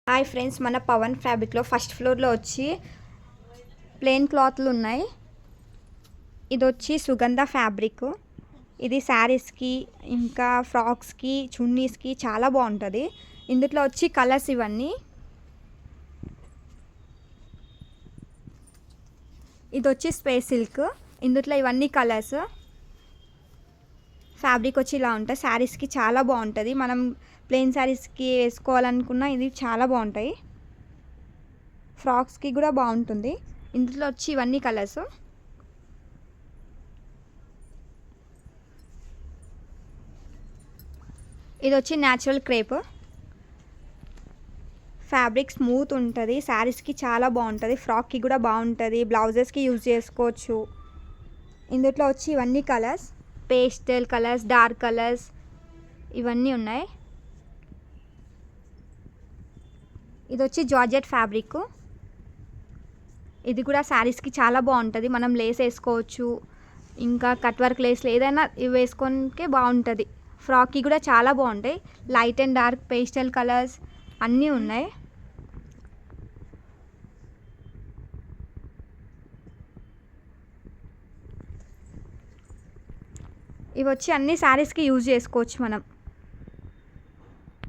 Hi friends, మన పవన్ ఫ్యాబ్రిక్లో first ఫ్లోర్లో వచ్చి ప్లెయిన్ క్లాత్లు ఉన్నాయి. ఇది వచ్చి సుగంధ ఫ్యాబ్రిక్. ఇది శారీస్కి ఇంకా ఫ్రాక్స్కి చున్నీస్కి చాలా బాగుంటుంది. ఇందులో వచ్చి కలర్స్ ఇవన్నీ. ఇది వచ్చి స్పేస్ సిల్క్. ఇందులో ఇవన్నీ కలర్స్. ఫ్యాబ్రిక్ వచ్చి ఇలా ఉంటుంది. శారీస్కి చాలా బాగుంటుంది. మనం ప్లెయిన్ శారీస్కి వేసుకోవాలనుకున్న ఇది చాలా బాగుంటాయి. ఫ్రాక్స్కి కూడా బాగుంటుంది. ఇందులో వచ్చి ఇవన్నీ కలర్స్. ఇది వచ్చి న్యాచురల్ క్రేప్. ఫ్యాబ్రిక్ స్మూత్ ఉంటుంది. శారీస్కి చాలా బాగుంటుంది. ఫ్రాక్కి కూడా బాగుంటుంది. బ్లౌజెస్కి యూజ్ చేసుకోవచ్చు. ఇందులో వచ్చి ఇవన్నీ colours, pastel colours, dark colours ఇవన్నీ ఉన్నాయి. ఇది వచ్చి జార్జెట్ ఫ్యాబ్రిక్. ఇది కూడా శారీస్కి చాలా బాగుంటుంది. మనం లేస్ వేసుకోవచ్చు, ఇంకా కట్ వర్క్ లేస్లు ఏదైనా ఇవి వేసుకోనికే బాగుంటుంది. ఫ్రాక్కి కూడా చాలా బాగుంటాయి. Light and dark pastel colours అన్నీ ఉన్నాయి. ఇవి వచ్చి అన్ని శారీస్కి యూజ్ చేసుకోవచ్చు మనం.